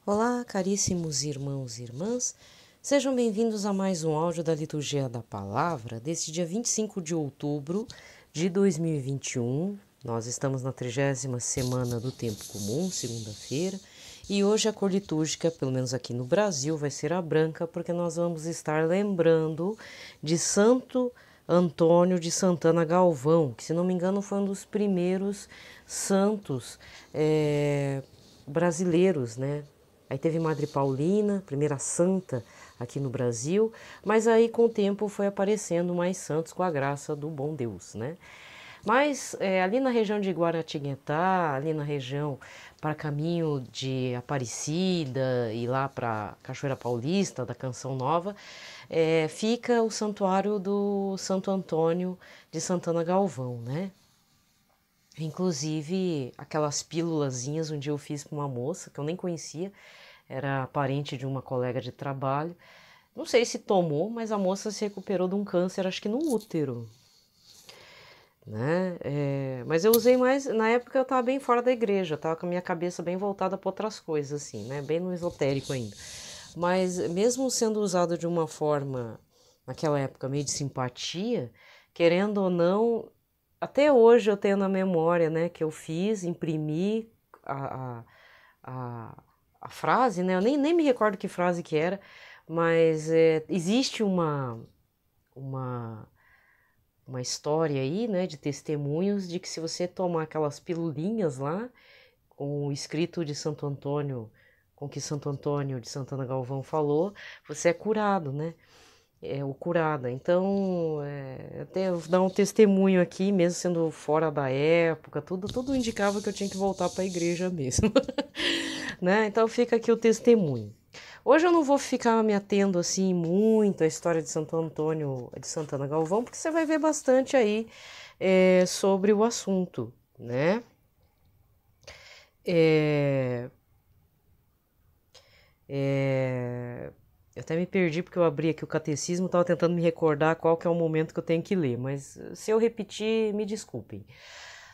Olá, caríssimos irmãos e irmãs, sejam bem-vindos a mais um áudio da Liturgia da Palavra deste dia 25 de outubro de 2021. Nós estamos na 30ª semana do Tempo Comum, segunda-feira, e hoje a cor litúrgica, pelo menos aqui no Brasil, vai ser a branca, porque nós vamos estar lembrando de Santo Antônio de Santana Galvão, que, se não me engano, foi um dos primeiros santos brasileiros, né? Aí teve Madre Paulina, primeira santa aqui no Brasil, mas aí com o tempo foi aparecendo mais santos com a graça do bom Deus, né? Mas ali na região de Guaratinguetá, ali na região para caminho de Aparecida e lá para Cachoeira Paulista, da Canção Nova, fica o santuário do Santo Antônio de Santana Galvão, né? Inclusive, aquelas pílulazinhas um dia eu fiz para uma moça que eu nem conhecia, era parente de uma colega de trabalho. Não sei se tomou, mas a moça se recuperou de um câncer, acho que no útero, né? Mas eu usei mais, na época eu estava bem fora da igreja, estava com a minha cabeça bem voltada para outras coisas, assim, né? Bem no esotérico ainda. Mas mesmo sendo usado de uma forma, naquela época, meio de simpatia, querendo ou não, até hoje eu tenho na memória, né, que eu fiz, imprimi a frase, né, eu nem me recordo que frase que era, mas existe uma, uma história aí, né, de testemunhos de que se você tomar aquelas pilulinhas lá, com o escrito de Santo Antônio, com que Santo Antônio de Santana Galvão falou, você é curado, né? O curada. Então, até eu vou dar um testemunho aqui, mesmo sendo fora da época, tudo indicava que eu tinha que voltar para a igreja mesmo, né? Então fica aqui o testemunho. Hoje eu não vou ficar me atendo assim muito à história de Santo Antônio de Santana Galvão, porque você vai ver bastante aí sobre o assunto, né? Eu até me perdi porque eu abri aqui o catecismo, estava tentando me recordar qual que é o momento que eu tenho que ler, mas se eu repetir, me desculpem.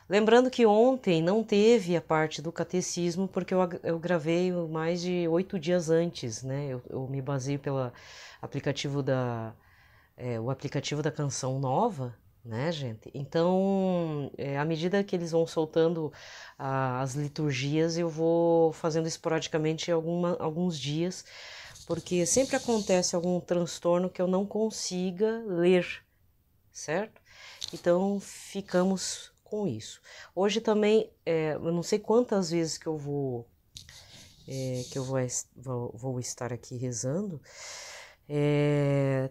Lembrando que ontem não teve a parte do catecismo, porque eu gravei mais de 8 dias antes, né? Eu me baseio pelo aplicativo o aplicativo da Canção Nova, né, gente? Então, à medida que eles vão soltando as liturgias, eu vou fazendo esporadicamente alguns dias, porque sempre acontece algum transtorno que eu não consiga ler, certo? Então, ficamos com isso. Hoje também, eu não sei quantas vezes que eu vou estar aqui rezando.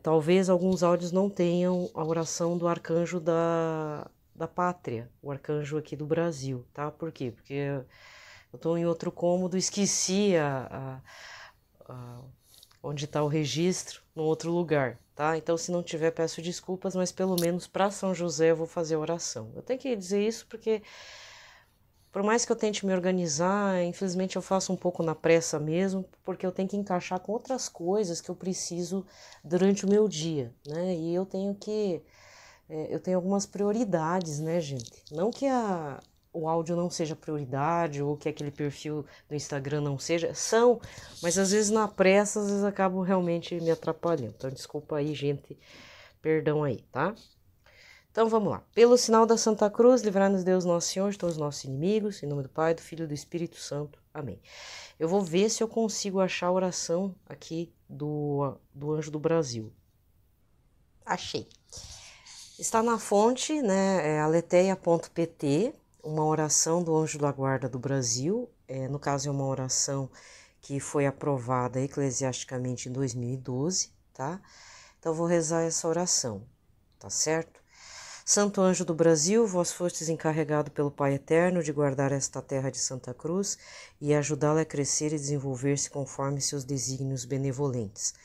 Talvez alguns áudios não tenham a oração do arcanjo da pátria, o arcanjo aqui do Brasil, tá? Por quê? Porque eu estou em outro cômodo, esqueci onde está o registro, num outro lugar, tá? Então, se não tiver, peço desculpas, mas pelo menos para São José eu vou fazer a oração. Eu tenho que dizer isso porque, por mais que eu tente me organizar, infelizmente eu faço um pouco na pressa mesmo, porque eu tenho que encaixar com outras coisas que eu preciso durante o meu dia, né? E eu tenho eu tenho algumas prioridades, né, gente? Não que o áudio não seja prioridade ou que aquele perfil do Instagram não seja, são, mas às vezes na pressa, às vezes acabam realmente me atrapalhando. Então, desculpa aí, gente, perdão aí, tá? Então, vamos lá. Pelo sinal da Santa Cruz, livrai-nos Deus Nosso Senhor de todos os nossos inimigos, em nome do Pai, do Filho e do Espírito Santo. Amém. Eu vou ver se eu consigo achar a oração aqui do Anjo do Brasil. Achei. Está na fonte, né, aleteia.pt, uma oração do Anjo da Guarda do Brasil. No caso, é uma oração que foi aprovada eclesiasticamente em 2012, tá? Então, vou rezar essa oração, tá certo? Santo Anjo do Brasil, vós fostes encarregado pelo Pai Eterno de guardar esta terra de Santa Cruz e ajudá-la a crescer e desenvolver-se conforme seus desígnios benevolentes.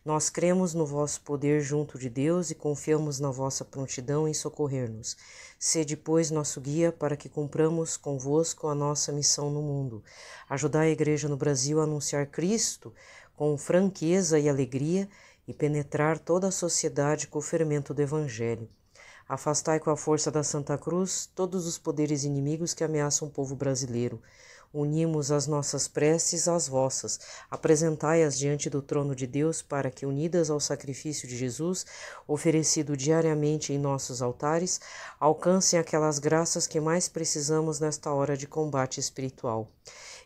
Nós cremos no vosso poder junto de Deus e confiamos na vossa prontidão em socorrer-nos. Sede, pois, nosso guia para que cumpramos convosco a nossa missão no mundo. Ajudai a Igreja no Brasil a anunciar Cristo com franqueza e alegria e penetrar toda a sociedade com o fermento do Evangelho. Afastai com a força da Santa Cruz todos os poderes inimigos que ameaçam o povo brasileiro. unimos as nossas preces às vossas. Apresentai-as diante do trono de Deus, para que, unidas ao sacrifício de Jesus, oferecido diariamente em nossos altares, alcancem aquelas graças que mais precisamos nesta hora de combate espiritual.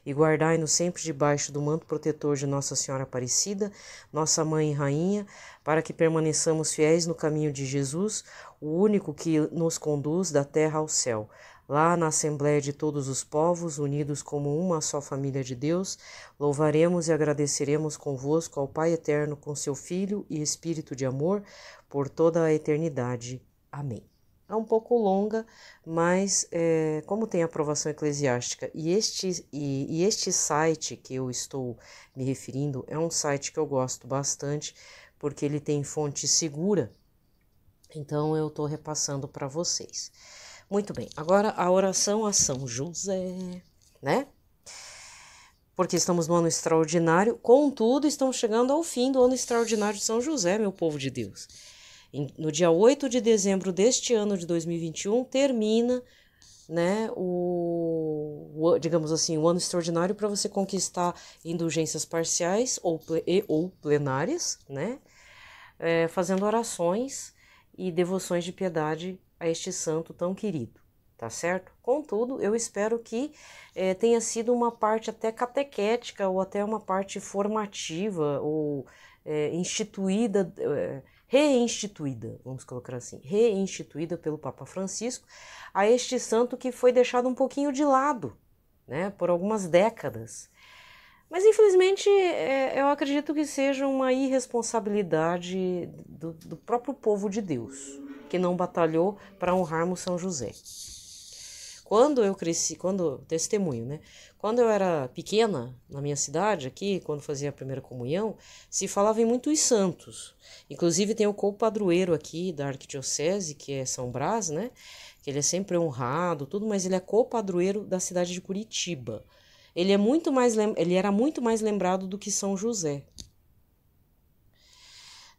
E guardai-nos sempre debaixo do manto protetor de Nossa Senhora Aparecida, nossa Mãe e Rainha, para que permaneçamos fiéis no caminho de Jesus, o único que nos conduz da terra ao céu. Lá na Assembleia de todos os povos, unidos como uma só família de Deus, louvaremos e agradeceremos convosco ao Pai Eterno, com seu Filho e Espírito de amor, por toda a eternidade. Amém. É um pouco longa, mas como tem aprovação eclesiástica e este site que eu estou me referindo é um site que eu gosto bastante, porque ele tem fonte segura, então eu estou repassando para vocês. Muito bem, agora a oração a São José, né? Porque estamos no ano extraordinário, contudo, estamos chegando ao fim do ano extraordinário de São José, meu povo de Deus. No dia 8 de dezembro deste ano de 2021, termina, né, digamos assim, o ano extraordinário para você conquistar indulgências parciais ou plenárias, né, fazendo orações e devoções de piedade a este santo tão querido, tá certo? Contudo, eu espero que tenha sido uma parte até catequética ou até uma parte formativa ou instituída, reinstituída, vamos colocar assim, reinstituída pelo Papa Francisco a este santo que foi deixado um pouquinho de lado, né, por algumas décadas. Mas, infelizmente, eu acredito que seja uma irresponsabilidade do próprio povo de Deus, que não batalhou para honrarmos São José. Quando eu cresci, testemunho, né? Quando eu era pequena, na minha cidade aqui, quando fazia a primeira comunhão, se falava em muitos santos. Inclusive tem o co-padroeiro aqui da arquidiocese, que é São Brás, né? Que ele é sempre honrado, tudo, mas ele é co-padroeiro da cidade de Curitiba. Ele era muito mais lembrado do que São José.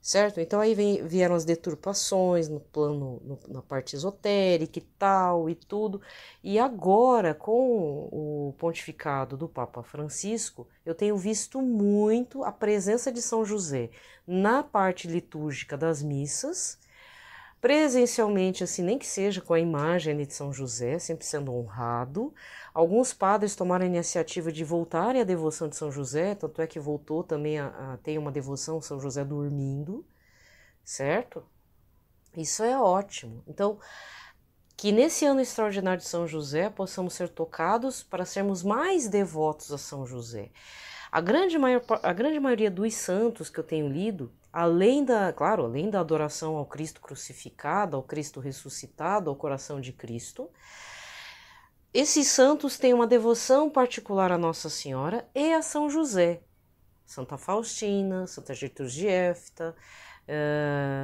Certo? Então aí vieram as deturpações no plano, na parte esotérica e tal e tudo. E agora, com o pontificado do Papa Francisco, eu tenho visto muito a presença de São José na parte litúrgica das missas, presencialmente, assim, nem que seja com a imagem de São José, sempre sendo honrado. Alguns padres tomaram a iniciativa de voltarem à devoção de São José, tanto é que voltou também tem uma devoção São José dormindo, certo? Isso é ótimo. Então, que nesse ano extraordinário de São José possamos ser tocados para sermos mais devotos a São José. A grande maioria dos santos que eu tenho lido, além da adoração ao Cristo crucificado, ao Cristo ressuscitado, ao coração de Cristo, esses santos têm uma devoção particular a Nossa Senhora e a São José. Santa Faustina, Santa Gertrude de Éfita,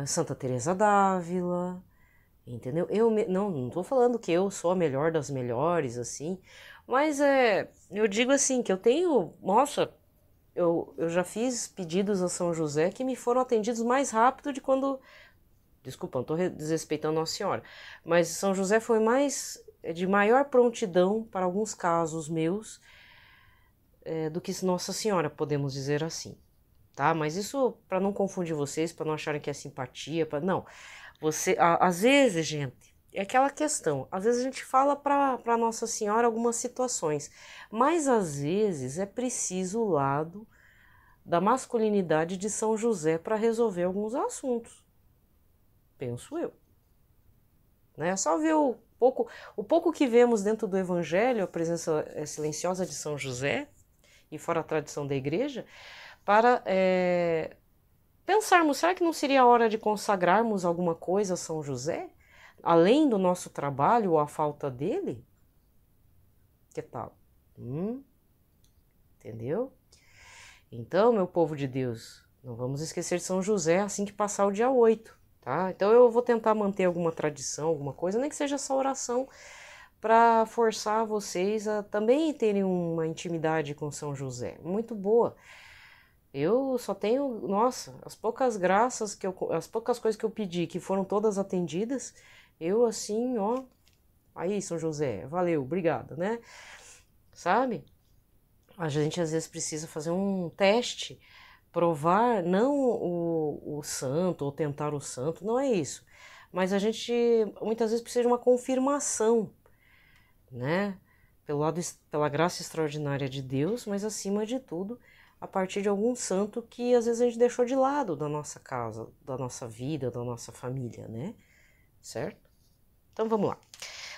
Santa Teresa d'Ávila, entendeu? Eu não estou falando que eu sou a melhor das melhores, assim, mas eu digo assim, que eu tenho, nossa, eu já fiz pedidos a São José que me foram atendidos mais rápido de quando, desculpa, não estou desrespeitando Nossa Senhora, mas São José foi de maior prontidão para alguns casos meus do que Nossa Senhora, podemos dizer assim, tá? Mas isso para não confundir vocês, para não acharem que é simpatia, não. Às vezes, gente, é aquela questão, às vezes a gente fala para Nossa Senhora algumas situações, mas às vezes é preciso o lado da masculinidade de São José para resolver alguns assuntos, penso eu. Né? Só ver o pouco que vemos dentro do Evangelho, a presença silenciosa de São José, e fora a tradição da igreja, para pensarmos, será que não seria a hora de consagrarmos alguma coisa a São José? Além do nosso trabalho ou a falta dele? Que tal? Entendeu? Então, meu povo de Deus, não vamos esquecer de São José assim que passar o dia 8, tá? Então eu vou tentar manter alguma tradição, alguma coisa, nem que seja essa oração, para forçar vocês a também terem uma intimidade com São José. Muito boa. Eu só tenho, nossa, as poucas coisas que eu pedi, que foram todas atendidas, eu assim, ó, aí São José, valeu, obrigada, né? Sabe? A gente às vezes precisa fazer um teste, provar não o santo ou tentar o santo, não é isso. Mas a gente muitas vezes precisa de uma confirmação, né? Pela graça extraordinária de Deus, mas acima de tudo, a partir de algum santo que às vezes a gente deixou de lado da nossa casa, da nossa vida, da nossa família, né? Certo? Então vamos lá.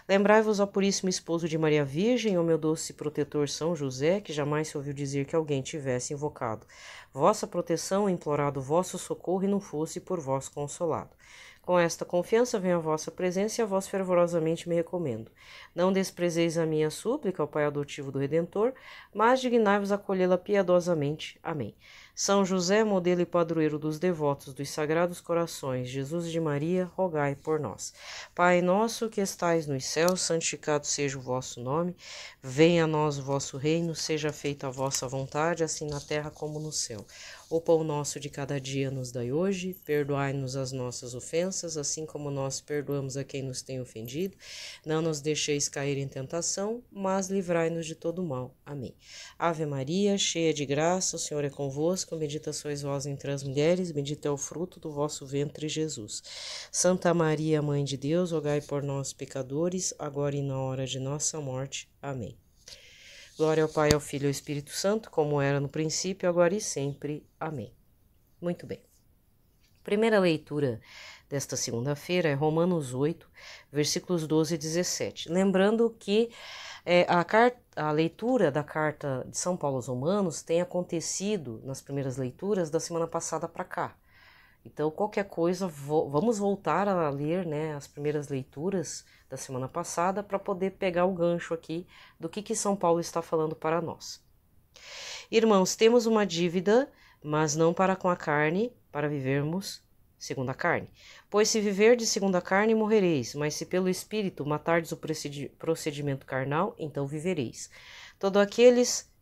Lembrai-vos, ó Puríssimo Esposo de Maria Virgem, ó meu doce protetor São José, que jamais se ouviu dizer que alguém tivesse invocado vossa proteção, implorado vosso socorro e não fosse por vós consolado. Com esta confiança venho à vossa presença e a vós fervorosamente me recomendo. Não desprezeis a minha súplica, ó Pai adotivo do Redentor, mas dignai-vos acolhê-la piedosamente. Amém. São José, modelo e padroeiro dos devotos dos Sagrados Corações, Jesus de Maria, rogai por nós. Pai nosso que estais nos céus, santificado seja o vosso nome. Venha a nós o vosso reino, seja feita a vossa vontade, assim na terra como no céu. O pão nosso de cada dia nos dai hoje, perdoai-nos as nossas ofensas, assim como nós perdoamos a quem nos tem ofendido. Não nos deixeis cair em tentação, mas livrai-nos de todo mal. Amém. Ave Maria, cheia de graça, o Senhor é convosco, bendita sois vós entre as mulheres, bendito é o fruto do vosso ventre, Jesus. Santa Maria, Mãe de Deus, rogai por nós, pecadores, agora e na hora de nossa morte. Amém. Glória ao Pai, ao Filho e ao Espírito Santo, como era no princípio, agora e sempre. Amém. Muito bem. Primeira leitura desta segunda-feira é Romanos 8, versículos 12 e 17. Lembrando que a leitura da carta de São Paulo aos Romanos tem acontecido nas primeiras leituras da semana passada para cá. Então, qualquer coisa, vamos voltar a ler, né, as primeiras leituras da semana passada para poder pegar o gancho aqui do que São Paulo está falando para nós. Irmãos, temos uma dívida, mas não para com a carne, para vivermos segundo a carne. Pois se viverdes segundo a carne, morrereis, mas se pelo Espírito matardes o procedimento carnal, então vivereis.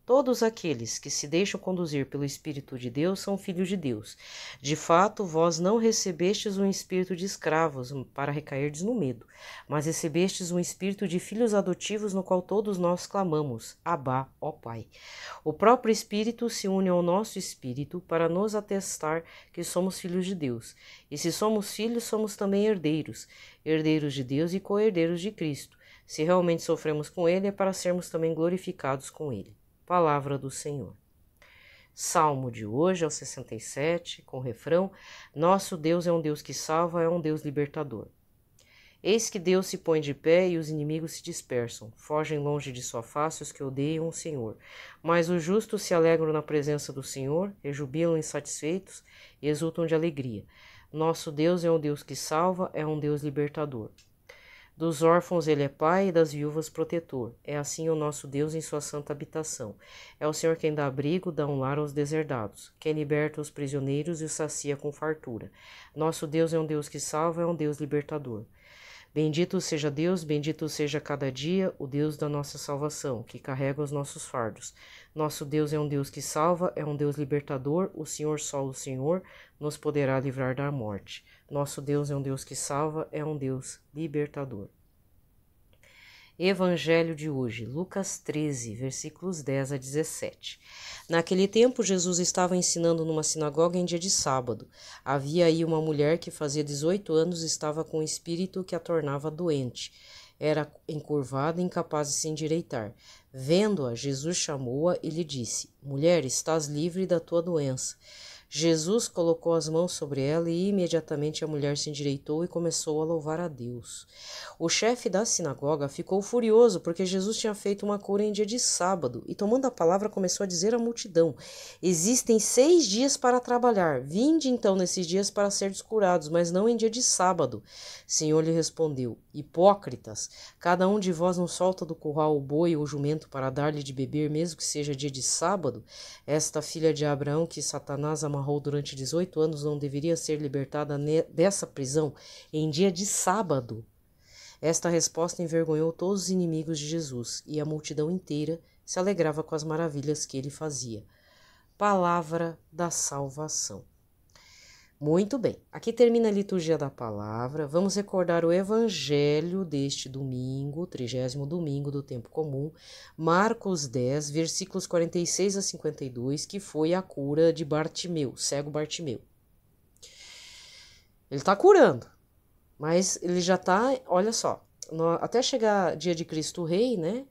Todos aqueles que se deixam conduzir pelo Espírito de Deus são filhos de Deus. De fato, vós não recebestes um espírito de escravos para recairdes no medo, mas recebestes um espírito de filhos adotivos no qual todos nós clamamos, Abá, ó Pai. O próprio Espírito se une ao nosso espírito para nos atestar que somos filhos de Deus. E se somos filhos, somos também herdeiros, herdeiros de Deus e co-herdeiros de Cristo. Se realmente sofremos com Ele, é para sermos também glorificados com Ele. Palavra do Senhor. Salmo de hoje é o 67, com o refrão: Nosso Deus é um Deus que salva, é um Deus libertador. Eis que Deus se põe de pé e os inimigos se dispersam. Fogem longe de sua face os que odeiam o Senhor. Mas os justos se alegram na presença do Senhor, rejubilam insatisfeitos e exultam de alegria. Nosso Deus é um Deus que salva, é um Deus libertador. Dos órfãos ele é pai e das viúvas protetor. É assim o nosso Deus em sua santa habitação. É o Senhor quem dá abrigo, dá um lar aos deserdados, quem liberta os prisioneiros e os sacia com fartura. Nosso Deus é um Deus que salva, é um Deus libertador. Bendito seja Deus, bendito seja cada dia o Deus da nossa salvação, que carrega os nossos fardos. Nosso Deus é um Deus que salva, é um Deus libertador, o Senhor só o Senhor nos poderá livrar da morte. Nosso Deus é um Deus que salva, é um Deus libertador. Evangelho de hoje, Lucas 13, versículos 10 a 17. Naquele tempo, Jesus estava ensinando numa sinagoga em dia de sábado. Havia aí uma mulher que fazia 18 anos e estava com um espírito que a tornava doente. Era encurvada e incapaz de se endireitar. Vendo-a, Jesus chamou-a e lhe disse: Mulher, estás livre da tua doença. Jesus colocou as mãos sobre ela e imediatamente a mulher se endireitou e começou a louvar a Deus. O chefe da sinagoga ficou furioso porque Jesus tinha feito uma cura em dia de sábado e, tomando a palavra, começou a dizer à multidão: Existem 6 dias para trabalhar. Vinde então nesses dias para seres curados, mas não em dia de sábado. Senhor lhe respondeu: Hipócritas, cada um de vós não solta do curral o boi ou o jumento para dar-lhe de beber, mesmo que seja dia de sábado? Esta filha de Abraão, que Satanás amarrou durante 18 anos, não deveria ser libertada dessa prisão em dia de sábado? Esta resposta envergonhou todos os inimigos de Jesus, e a multidão inteira se alegrava com as maravilhas que ele fazia. Palavra da salvação. Muito bem, aqui termina a liturgia da palavra. Vamos recordar o evangelho deste domingo, 30º domingo do tempo comum, Marcos 10, versículos 46 a 52, que foi a cura de Bartimeu, cego Bartimeu. Ele está curando, mas ele já está, olha só, até chegar dia de Cristo Rei, né?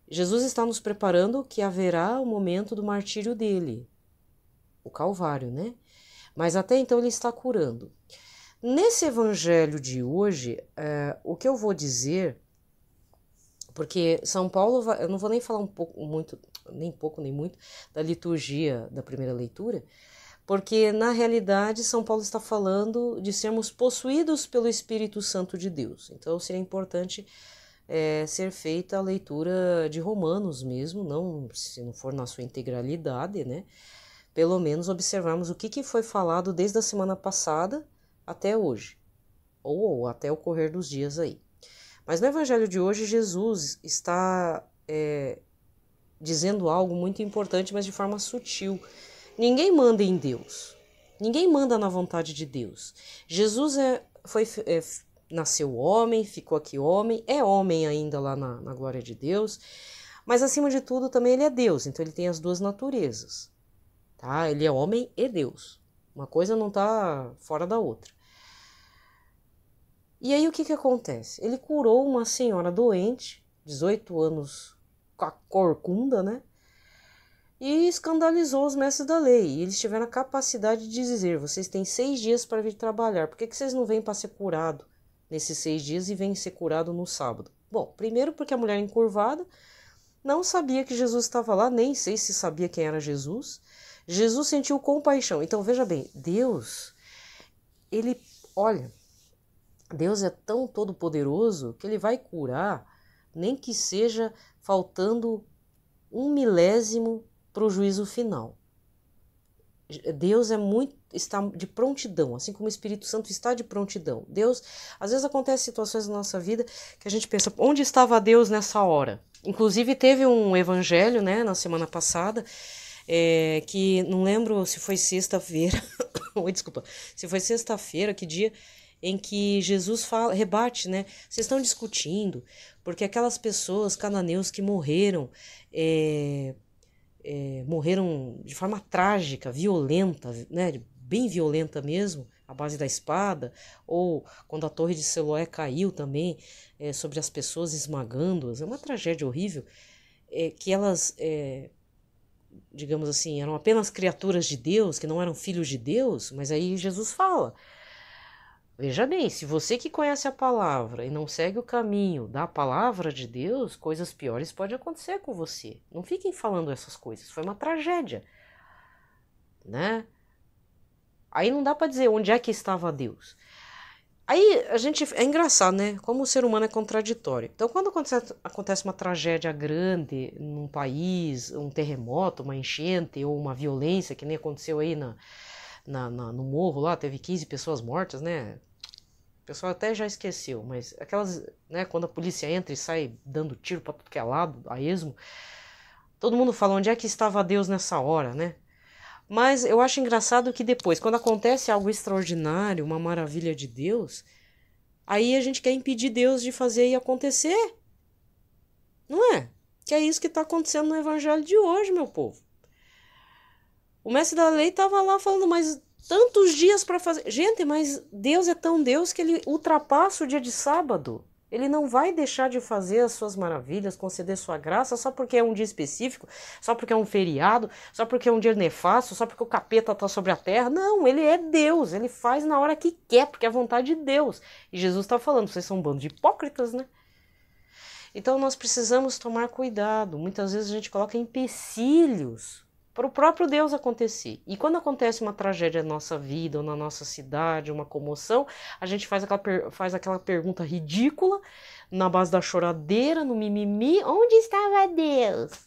Jesus está nos preparando que haverá o momento do martírio dele, o Calvário, né? Mas até então ele está curando. Nesse evangelho de hoje, o que eu vou dizer, porque São Paulo, eu não vou nem falar nem pouco nem muito, da liturgia da primeira leitura, porque na realidade São Paulo está falando de sermos possuídos pelo Espírito Santo de Deus. Então seria importante ser feita a leitura de Romanos mesmo, não, se não for na sua integralidade, né? Pelo menos observarmos o que foi falado desde a semana passada até hoje, ou até o correr dos dias aí. Mas no evangelho de hoje, Jesus está dizendo algo muito importante, mas de forma sutil. Ninguém manda em Deus, ninguém manda na vontade de Deus. Jesus nasceu homem, ficou aqui homem, é homem ainda lá na glória de Deus, mas acima de tudo também ele é Deus, então ele tem as duas naturezas. Tá? Ele é homem e Deus. Uma coisa não está fora da outra. E aí o que acontece? Ele curou uma senhora doente, 18 anos, com a corcunda, né? E escandalizou os mestres da lei. E eles tiveram a capacidade de dizer: vocês têm 6 dias para vir trabalhar. Por que vocês não vêm para ser curado nesses 6 dias e vêm ser curado no sábado? Bom, primeiro porque a mulher encurvada não sabia que Jesus estava lá, nem sei se sabia quem era Jesus. Jesus sentiu compaixão. Então, veja bem, Deus, Deus é tão todo-poderoso que ele vai curar, nem que seja faltando 1 milésimo para o juízo final. Deus está de prontidão, assim como o Espírito Santo está de prontidão. Deus, às vezes acontecem situações na nossa vida que a gente pensa, onde estava Deus nessa hora? Inclusive teve um evangelho, né, na semana passada, que não lembro se foi sexta-feira, se foi sexta-feira, que dia, em que Jesus rebate, né? Vocês estão discutindo, porque aquelas pessoas cananeus que morreram, morreram de forma trágica, violenta, né? Bem violenta mesmo, à base da espada, ou quando a torre de Siloé caiu também, sobre as pessoas esmagando-as, é uma tragédia horrível, que elas... digamos assim, eram apenas criaturas de Deus, que não eram filhos de Deus, mas aí Jesus fala, veja bem, se você que conhece a palavra e não segue o caminho da palavra de Deus, coisas piores podem acontecer com você. Não fiquem falando essas coisas, foi uma tragédia, né? Aí não dá para dizer onde é que estava Deus. Aí é engraçado, né? Como o ser humano é contraditório. Então, quando acontece uma tragédia grande num país, um terremoto, uma enchente ou uma violência, que nem aconteceu aí no morro lá, teve 15 pessoas mortas, né? O pessoal até já esqueceu, mas aquelas, né? Quando a polícia entra e sai dando tiro para tudo que é lado, a esmo, todo mundo fala onde é que estava Deus nessa hora, né? Mas eu acho engraçado que depois, quando acontece algo extraordinário, uma maravilha de Deus, aí a gente quer impedir Deus de fazer e acontecer. Não é? Que é isso que está acontecendo no evangelho de hoje, meu povo. O mestre da lei estava lá falando, mas tantos dias para fazer... Gente, mas Deus é tão Deus que ele ultrapassa o dia de sábado. Ele não vai deixar de fazer as suas maravilhas, conceder sua graça, só porque é um dia específico, só porque é um feriado, só porque é um dia nefasto, só porque o capeta está sobre a terra. Não, ele é Deus, ele faz na hora que quer, porque é a vontade de Deus. E Jesus está falando, vocês são um bando de hipócritas, né? Então nós precisamos tomar cuidado. Muitas vezes a gente coloca empecilhos para o próprio Deus acontecer. E quando acontece uma tragédia na nossa vida, ou na nossa cidade, uma comoção, a gente faz aquela pergunta ridícula, na base da choradeira, no mimimi, onde estava Deus?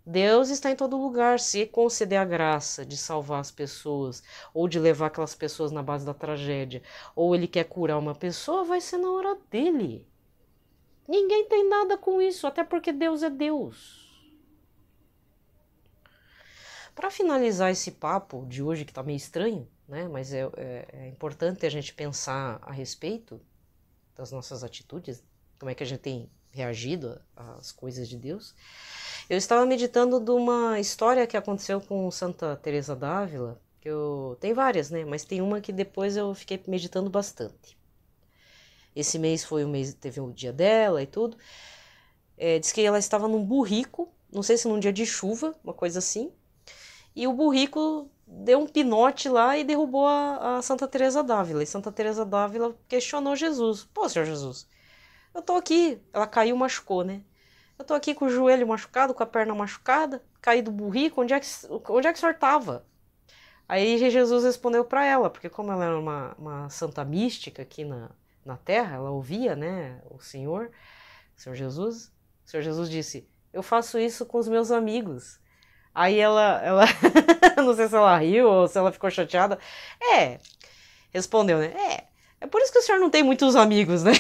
Deus está em todo lugar. Se conceder a graça de salvar as pessoas, ou de levar aquelas pessoas na base da tragédia, ou ele quer curar uma pessoa, vai ser na hora dele. Ninguém tem nada com isso, até porque Deus é Deus. Para finalizar esse papo de hoje, que tá meio estranho, né? Mas é importante a gente pensar a respeito das nossas atitudes, como é que a gente tem reagido às coisas de Deus. Eu estava meditando de uma história que aconteceu com Santa Teresa d'Ávila, tem várias, né? Mas tem uma que depois eu fiquei meditando bastante. Esse mês foi o mês, teve o dia dela e tudo. Diz que ela estava num burrico, não sei se num dia de chuva, uma coisa assim. E o burrico deu um pinote lá e derrubou a Santa Teresa d'Ávila. E Santa Teresa d'Ávila questionou Jesus. Pô, Senhor Jesus, eu tô aqui. Ela caiu, machucou, né? Eu tô aqui com o joelho machucado, com a perna machucada, caí do burrico, onde é que o senhor tava? Aí Jesus respondeu para ela, porque como ela era uma santa mística aqui na terra, ela ouvia, né, o Senhor Jesus. O Senhor Jesus disse, eu faço isso com os meus amigos. Aí ela não sei se ela riu ou se ela ficou chateada. Respondeu, né? É por isso que o senhor não tem muitos amigos, né?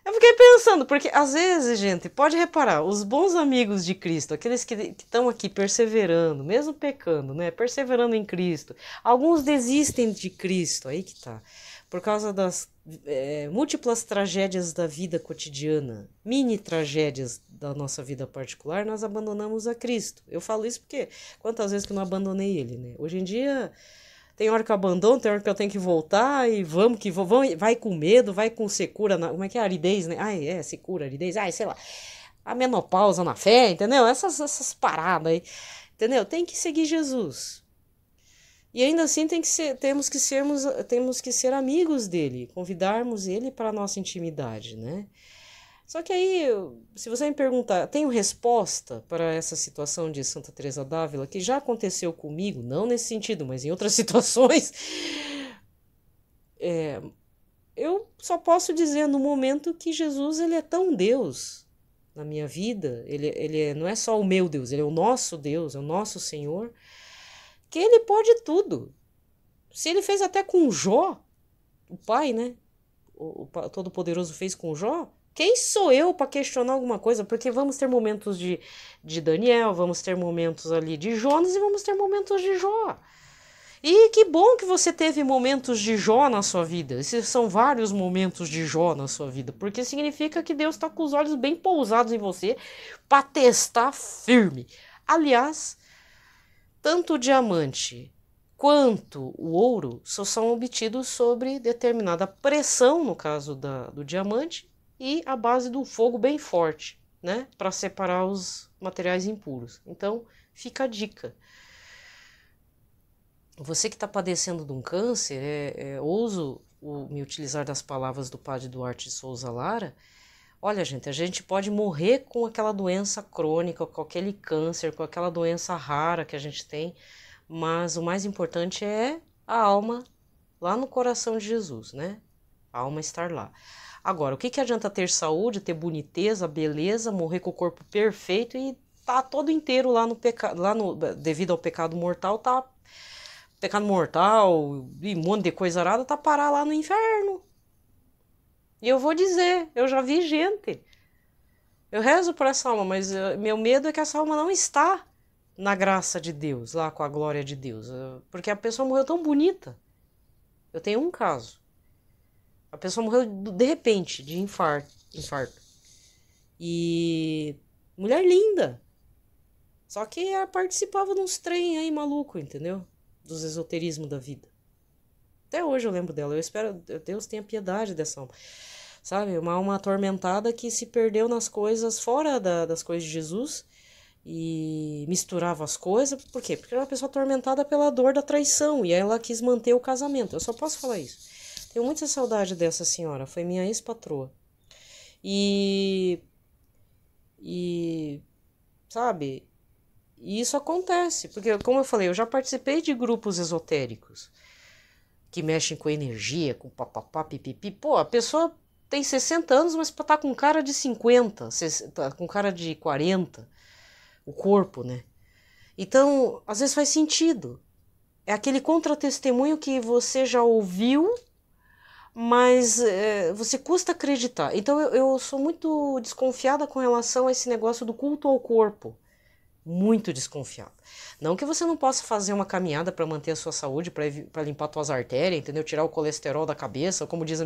Eu fiquei pensando, porque às vezes, gente, pode reparar, os bons amigos de Cristo, aqueles que estão aqui perseverando, mesmo pecando, né? Perseverando em Cristo. Alguns desistem de Cristo, aí que tá. Por causa das múltiplas tragédias da vida cotidiana, mini tragédias da nossa vida particular, nós abandonamos a Cristo. Eu falo isso porque quantas vezes que eu não abandonei ele, né? Hoje em dia tem hora que eu abandono, tem hora que eu tenho que voltar e vamos que vamos, vai com medo, vai com secura, como é que é? Aridez, né? Secura, aridez, sei lá. A menopausa na fé, entendeu? Essas paradas aí, entendeu? Tem que seguir Jesus. E ainda assim temos que ser amigos dele, convidarmos ele para a nossa intimidade, né? Só que aí, se você me perguntar, tenho resposta para essa situação de Santa Teresa d'Ávila, que já aconteceu comigo, não nesse sentido, mas em outras situações, eu só posso dizer no momento que Jesus ele é tão Deus na minha vida, ele não é só o meu Deus, ele é o nosso Deus, é o nosso Senhor, que ele pode tudo. Se ele fez até com Jó, o pai, né? O Todo-Poderoso fez com Jó, quem sou eu para questionar alguma coisa? Porque vamos ter momentos de Daniel, vamos ter momentos ali de Jonas e vamos ter momentos de Jó. E que bom que você teve momentos de Jó na sua vida. Esses são vários momentos de Jó na sua vida, porque significa que Deus está com os olhos bem pousados em você para testar firme. Aliás, tanto o diamante quanto o ouro só são obtidos sobre determinada pressão, no caso do diamante, e a base do fogo bem forte, né? Para separar os materiais impuros. Então, fica a dica. Você que está padecendo de um câncer, ouso me utilizar das palavras do padre Duarte de Souza Lara. Olha, gente, a gente pode morrer com aquela doença crônica, com aquele câncer, com aquela doença rara que a gente tem, mas o mais importante é a alma lá no coração de Jesus, né? A alma estar lá. Agora, o que adianta ter saúde, ter boniteza, beleza, morrer com o corpo perfeito e tá todo inteiro lá no pecado, devido ao pecado mortal, pecado mortal e um monte de coisa arada, tá parar lá no inferno. E eu vou dizer, eu já vi gente. Eu rezo por essa alma, mas meu medo é que essa alma não está na graça de Deus, lá com a glória de Deus, porque a pessoa morreu tão bonita. Eu tenho um caso. A pessoa morreu de repente, de infarto. E mulher linda. Só que ela participava de uns trem aí maluco, entendeu? Dos esoterismos da vida. Até hoje eu lembro dela. Eu espero Deus tenha piedade dessa alma. Sabe? Uma alma atormentada que se perdeu nas coisas fora das coisas de Jesus e misturava as coisas. Por quê? Porque era uma pessoa atormentada pela dor da traição e ela quis manter o casamento. Eu só posso falar isso. Tenho muita saudade dessa senhora, foi minha ex-patroa. E sabe, e isso acontece, porque como eu falei, eu já participei de grupos esotéricos que mexem com energia, com papapá, pipipi. Pô, a pessoa tem 60 anos, mas tá com cara de 50, tá com cara de 40, o corpo, né? Então, às vezes faz sentido. É aquele contratestemunho que você já ouviu, mas você custa acreditar. Então eu sou muito desconfiada com relação a esse negócio do culto ao corpo. muito desconfiado. Não que você não possa fazer uma caminhada para manter a sua saúde, para limpar suas artérias, entendeu? Tirar o colesterol da cabeça, como diz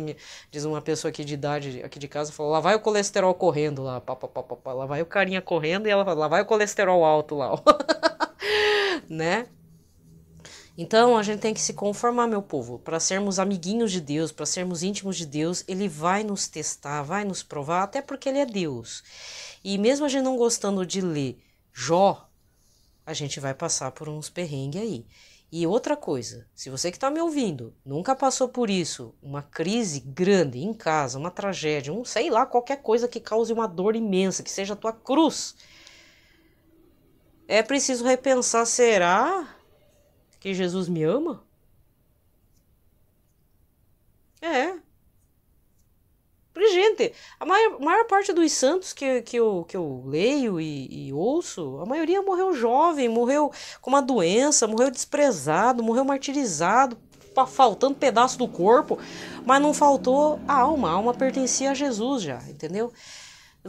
uma pessoa aqui de idade, aqui de casa, falou, lá vai o colesterol correndo lá, lá vai o carinha correndo e ela fala, lá vai o colesterol alto lá, ó. Né? Então a gente tem que se conformar, meu povo, para sermos amiguinhos de Deus, para sermos íntimos de Deus, Ele vai nos testar, vai nos provar, até porque Ele é Deus. E mesmo a gente não gostando de ler Jó, a gente vai passar por uns perrengues aí. E outra coisa, se você que está me ouvindo nunca passou por isso, uma crise grande em casa, uma tragédia, sei lá, qualquer coisa que cause uma dor imensa, que seja a tua cruz, é preciso repensar, será que Jesus me ama? É. Gente, a maior parte dos santos que eu leio e ouço, a maioria morreu jovem, morreu com uma doença, morreu desprezado, morreu martirizado, faltando pedaço do corpo, mas não faltou a alma pertencia a Jesus já, entendeu?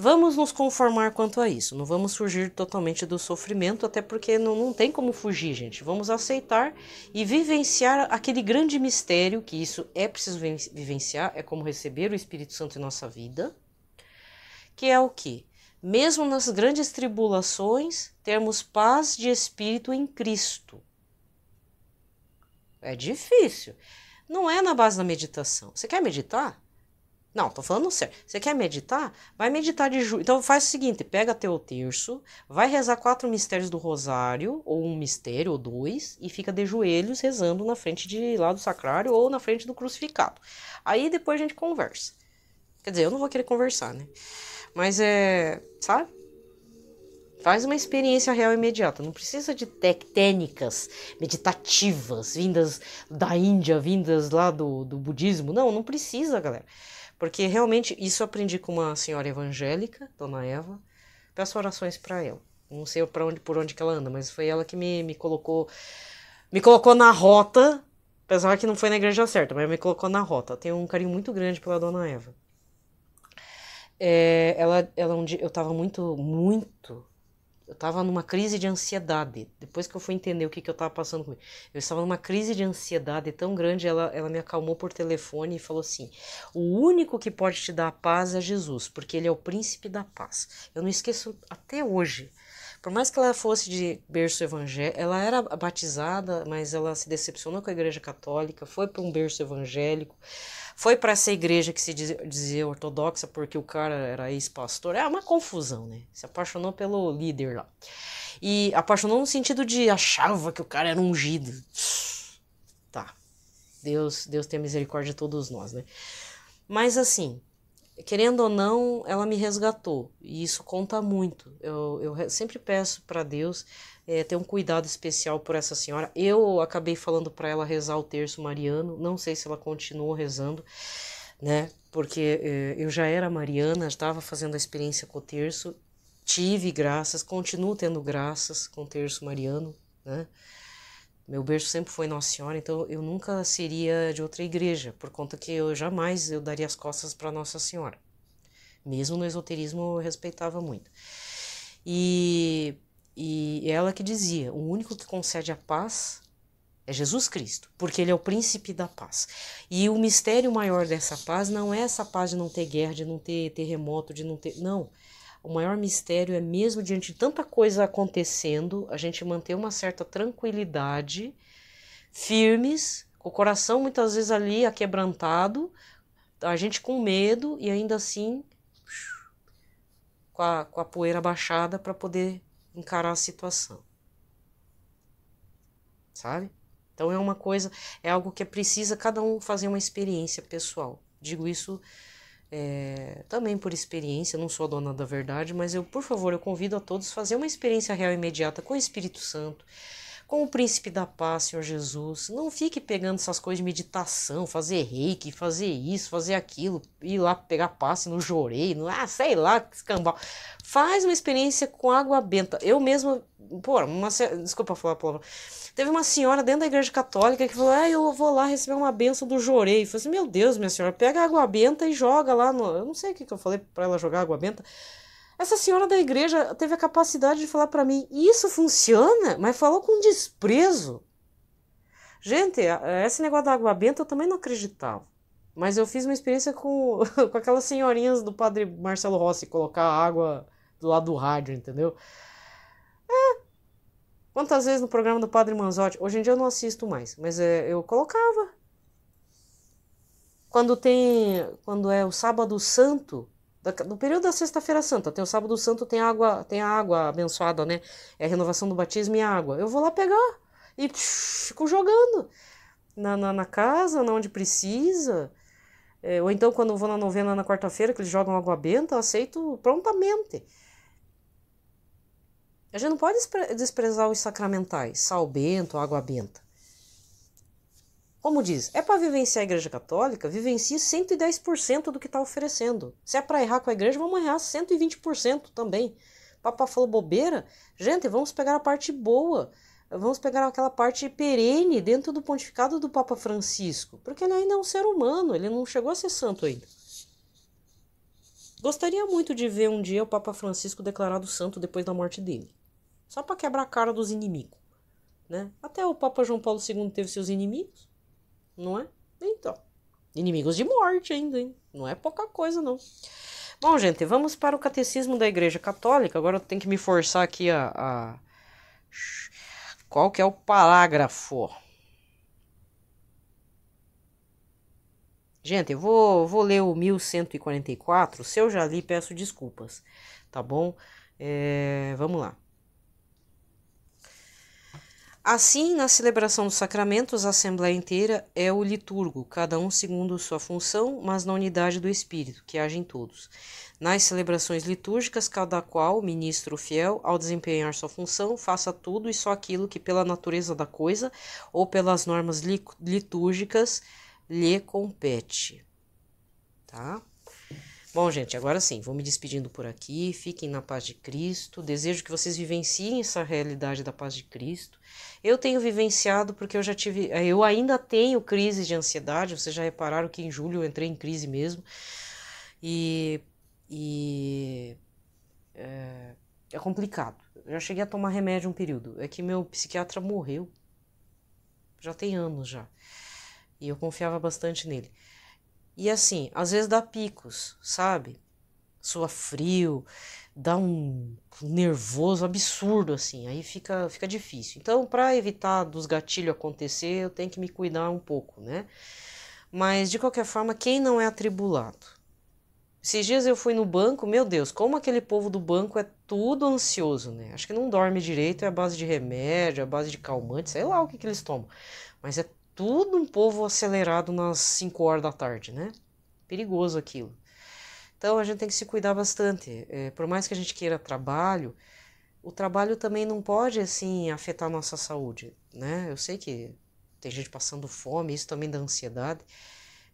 Vamos nos conformar quanto a isso, não vamos fugir totalmente do sofrimento, até porque não tem como fugir, gente. Vamos aceitar e vivenciar aquele grande mistério, que isso é preciso vivenciar, é como receber o Espírito Santo em nossa vida, que é o quê? Mesmo nas grandes tribulações, termos paz de espírito em Cristo. É difícil. Não é na base da meditação. Você quer meditar? Não, tô falando sério. Você quer meditar? Vai meditar de joelho. Então faz o seguinte, pega teu terço, vai rezar 4 mistérios do rosário, ou um mistério, ou 2, e fica de joelhos rezando na frente de lá do sacrário ou na frente do crucificado. Aí depois a gente conversa. Quer dizer, eu não vou querer conversar, né? Mas sabe? Faz uma experiência real imediata. Não precisa de técnicas meditativas vindas da Índia, vindas lá do budismo. Não precisa, galera. Porque realmente isso eu aprendi com uma senhora evangélica, Dona Eva. Peço orações para ela. Não sei por onde que ela anda, mas foi ela que me colocou na rota. Apesar que não foi na igreja certa, mas me colocou na rota. Eu tenho um carinho muito grande pela Dona Eva. Eu tava eu estava numa crise de ansiedade. Depois que eu fui entender o que eu estava passando comigo. Eu estava numa crise de ansiedade tão grande, ela me acalmou por telefone e falou assim, o único que pode te dar a paz é Jesus, porque ele é o príncipe da paz. Eu não esqueço até hoje. Por mais que ela fosse de berço evangélico, ela era batizada, mas ela se decepcionou com a igreja católica, foi para um berço evangélico, foi para essa igreja que se dizia ortodoxa porque o cara era ex-pastor. É uma confusão, né? Se apaixonou pelo líder lá. E apaixonou no sentido de achava que o cara era ungido. Tá. Deus tenha misericórdia de todos nós, né? Mas assim, querendo ou não, ela me resgatou. E isso conta muito. Eu sempre peço para Deus ter um cuidado especial por essa senhora. Eu acabei falando para ela rezar o terço mariano. Não sei se ela continuou rezando, né? Porque eu já era mariana, estava fazendo a experiência com o terço. Tive graças, continuo tendo graças com o terço mariano, né? Meu berço sempre foi Nossa Senhora, então eu nunca seria de outra igreja, por conta que eu jamais daria as costas para Nossa Senhora. Mesmo no esoterismo eu respeitava muito. E ela que dizia, o único que concede a paz é Jesus Cristo, porque ele é o príncipe da paz. E o mistério maior dessa paz não é essa paz de não ter guerra, de não ter terremoto, de não ter... Não. O maior mistério é mesmo diante de tanta coisa acontecendo, a gente manter uma certa tranquilidade, firmes, com o coração muitas vezes ali aquebrantado, a gente com medo e ainda assim com a poeira baixada para poder encarar a situação. Sabe? Então é algo que precisa cada um fazer uma experiência pessoal. Digo isso também por experiência, não sou a dona da verdade, mas por favor, eu convido a todos a fazer uma experiência real e imediata com o Espírito Santo, com o príncipe da paz, Senhor Jesus. Não fique pegando essas coisas de meditação, fazer reiki, fazer isso, fazer aquilo, ir lá pegar passe no jorei, sei lá, escambau. Faz uma experiência com água benta. Eu mesma, desculpa falar a palavra. Teve uma senhora dentro da igreja católica que falou, eu vou lá receber uma benção do jorei. Eu falei assim, meu Deus, minha senhora, pega água benta e joga lá no... Eu não sei o que eu falei pra ela jogar água benta. Essa senhora da igreja teve a capacidade de falar para mim, isso funciona? Mas falou com desprezo. Gente, esse negócio da água benta eu também não acreditava. Mas eu fiz uma experiência com, com aquelas senhorinhas do padre Marcelo Rossi, colocar água do lado do rádio, entendeu? Quantas vezes no programa do Padre Manzotti, hoje em dia eu não assisto mais, mas eu colocava. Quando é o sábado santo, no período da sexta-feira santa, tem o sábado santo, tem a água abençoada, né? É a renovação do batismo e a água. Eu vou lá pegar e fico jogando na casa, onde precisa. Ou então quando eu vou na novena na quarta-feira, que eles jogam água benta, eu aceito prontamente. A gente não pode desprezar os sacramentais, sal bento, água benta. Como diz, é para vivenciar a Igreja Católica, vivencie 110% do que está oferecendo. Se é para errar com a Igreja, vamos errar 120% também. O Papa falou bobeira? Gente, vamos pegar a parte boa. Vamos pegar aquela parte perene dentro do pontificado do Papa Francisco. Porque ele ainda é um ser humano, ele não chegou a ser santo ainda. Gostaria muito de ver um dia o Papa Francisco declarado santo depois da morte dele. Só para quebrar a cara dos inimigos, né? Até o Papa João Paulo II teve seus inimigos, não é? Então, inimigos de morte ainda, hein? Não é pouca coisa, não. Bom, gente, vamos para o Catecismo da Igreja Católica. Agora eu tenho que me forçar aqui Qual que é o parágrafo? Gente, eu vou ler o 1144. Se eu já li, peço desculpas, tá bom? Vamos lá. Assim, na celebração dos sacramentos, a Assembleia inteira é o liturgo, cada um segundo sua função, mas na unidade do Espírito, que age em todos. Nas celebrações litúrgicas, cada qual, ministro fiel, ao desempenhar sua função, faça tudo e só aquilo que, pela natureza da coisa ou pelas normas litúrgicas, lhe compete. Tá? Bom, gente, agora sim, vou me despedindo por aqui. Fiquem na paz de Cristo. Desejo que vocês vivenciem essa realidade da paz de Cristo. Eu tenho vivenciado porque eu ainda tenho crises de ansiedade. Vocês já repararam que em julho eu entrei em crise mesmo. É complicado. Eu já cheguei a tomar remédio um período. É que meu psiquiatra morreu. Já tem anos já. E eu confiava bastante nele. E assim, às vezes dá picos, sabe? Sua frio, dá um nervoso absurdo, assim, aí fica difícil. Então, para evitar dos gatilhos acontecer, eu tenho que me cuidar um pouco, né? Mas, de qualquer forma, quem não é atribulado? Esses dias eu fui no banco, meu Deus, como aquele povo do banco é tudo ansioso, né? Acho que não dorme direito, é a base de remédio, é a base de calmante, sei lá o que eles tomam. Mas é tudo um povo acelerado nas 5 horas da tarde, né? Perigoso aquilo. Então a gente tem que se cuidar bastante. Por mais que a gente queira trabalho, o trabalho também não pode, assim, afetar a nossa saúde, né? Eu sei que tem gente passando fome, isso também dá ansiedade.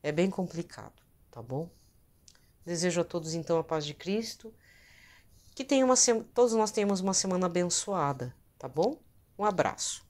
É bem complicado, tá bom? Desejo a todos, então, a paz de Cristo. Que todos nós tenhamos uma semana abençoada, tá bom? Um abraço.